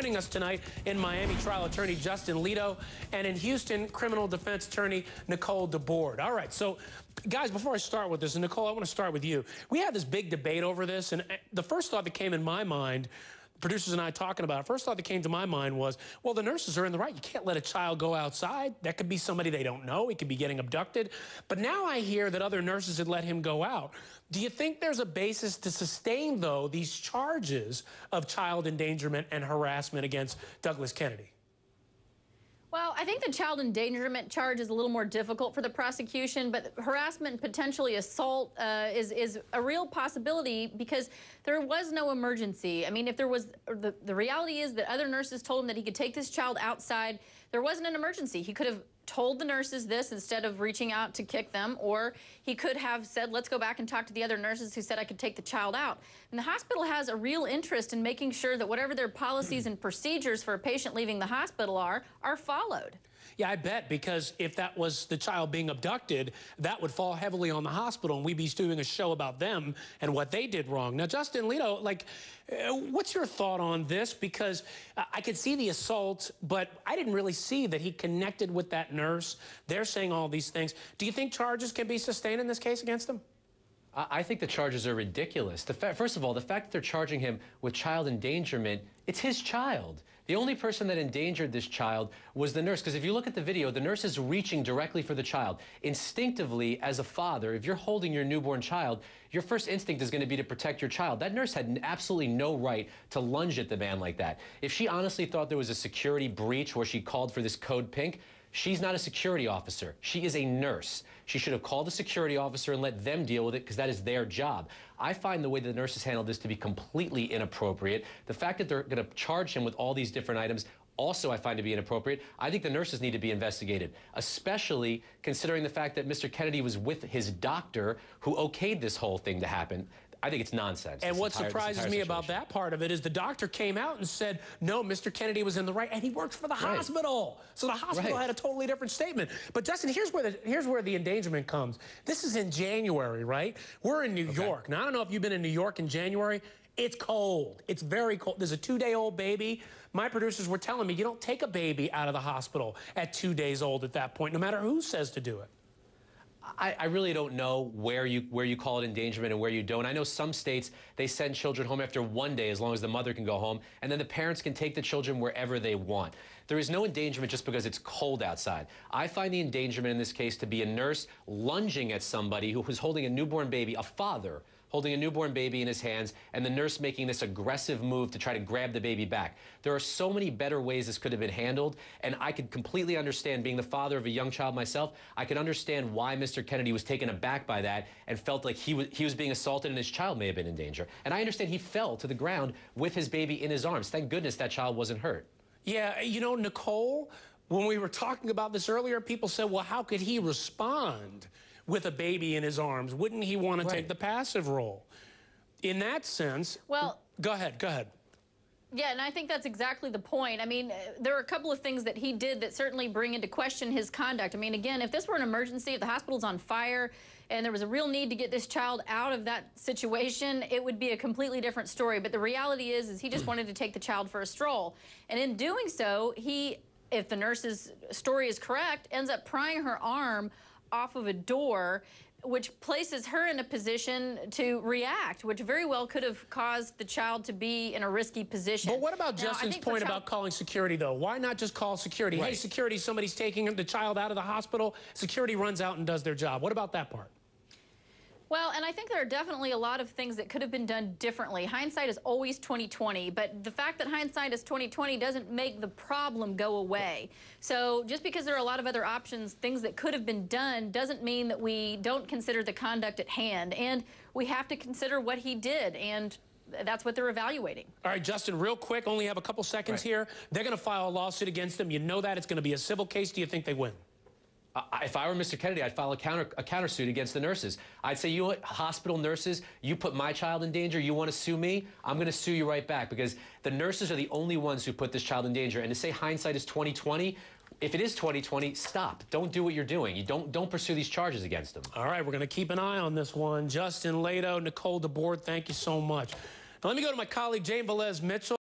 Joining us tonight in Miami, trial attorney Justin Leto, and in Houston, criminal defense attorney Nicole DeBoard. All right, so guys, before I start with this, and Nicole, I want to start with you. We had this big debate over this, and the first thought that came in my mind, producers and I talking about it, first thought that came to my mind was, well, the nurses are in the right. You can't let a child go outside. That could be somebody they don't know. He could be getting abducted. But now I hear that other nurses had let him go out. Do you think there's a basis to sustain, though, these charges of child endangerment and harassment against Douglas Kennedy? Well, I think the child endangerment charge is a little more difficult for the prosecution, but harassment and potentially assault is a real possibility because there was no emergency. I mean, if there was, the reality is that other nurses told him that he could take this child outside. There wasn't an emergency. He could have told the nurses this instead of reaching out to kick them, or he could have said, let's go back and talk to the other nurses who said I could take the child out. And the hospital has a real interest in making sure that whatever their policies and procedures for a patient leaving the hospital are followed. Yeah, I bet, because if that was the child being abducted, that would fall heavily on the hospital, and we'd be doing a show about them and what they did wrong. Now, Justin Leto, what's your thought on this? Because I could see the assault, but I didn't really see that he connected with that nurse. They're saying all these things. Do you think charges can be sustained in this case against him? I think the charges are ridiculous. First of all, the fact that they're charging him with child endangerment, it's his child. The only person that endangered this child was the nurse. Because if you look at the video, the nurse is reaching directly for the child. Instinctively, as a father, if you're holding your newborn child, your first instinct is going to be to protect your child. That nurse had absolutely no right to lunge at the man like that. If she honestly thought there was a security breach where she called for this code pink, she's not a security officer. She is a nurse. She should have called the security officer and let them deal with it because that is their job. I find the way the nurses handled this to be completely inappropriate. The fact that they're going to charge him with all these different items also I find to be inappropriate. I think the nurses need to be investigated, especially considering the fact that Mr. Kennedy was with his doctor who okayed this whole thing to happen. I think it's nonsense. And what surprises me about that part of it is the doctor came out and said, no, Mr. Kennedy was in the right, and he works for the hospital. So the hospital had a totally different statement. But Justin, here's where the endangerment comes. This is in January, right? We're in New York. Now, I don't know if you've been in New York in January. It's cold. It's very cold. There's a 2-day-old baby. My producers were telling me you don't take a baby out of the hospital at 2 days old at that point, no matter who says to do it. I really don't know where you call it endangerment and where you don't. I know some states, they send children home after 1 day as long as the mother can go home, and then the parents can take the children wherever they want. There is no endangerment just because it's cold outside. I find the endangerment in this case to be a nurse lunging at somebody who was holding a newborn baby, a father holding a newborn baby in his hands, and the nurse making this aggressive move to try to grab the baby back. There are so many better ways this could have been handled, and I could completely understand, being the father of a young child myself, I could understand why Mr. Kennedy was taken aback by that and felt like he was being assaulted and his child may have been in danger. And I understand he fell to the ground with his baby in his arms. Thank goodness that child wasn't hurt. Yeah, you know, Nicole, when we were talking about this earlier, people said, well, how could he respond with a baby in his arms? Wouldn't he want to take the passive role? In that sense, well, go ahead. Yeah, and I think that's exactly the point. I mean, there are a couple of things that he did that certainly bring into question his conduct. I mean, again, if this were an emergency, if the hospital's on fire, and there was a real need to get this child out of that situation, it would be a completely different story. But the reality is he just wanted to take the child for a stroll. And in doing so, he, if the nurse's story is correct, ends up prying her arm off of a door, which places her in a position to react, which very well could have caused the child to be in a risky position. But what about Justin's point about calling security, though? Why not just call security? Hey, security, somebody's taking the child out of the hospital. Security runs out and does their job. What about that part? Well, and I think there are definitely a lot of things that could have been done differently. Hindsight is always 20/20, but the fact that hindsight is 20/20 doesn't make the problem go away. So just because there are a lot of other options, things that could have been done, doesn't mean that we don't consider the conduct at hand. And we have to consider what he did, and that's what they're evaluating. All right, Justin, real quick, only have a couple seconds here. They're going to file a lawsuit against them. You know that. It's going to be a civil case. Do you think they win? If I were Mr. Kennedy, I'd file a countersuit against the nurses. I'd say, you know what, hospital nurses, you put my child in danger, you want to sue me? I'm going to sue you right back, because the nurses are the only ones who put this child in danger. And to say hindsight is 20/20, if it is 20/20, stop. Don't do what you're doing. You don't pursue these charges against them. All right, we're going to keep an eye on this one. Justin Leto, Nicole DeBoard, thank you so much. Now let me go to my colleague, Jane Velez Mitchell.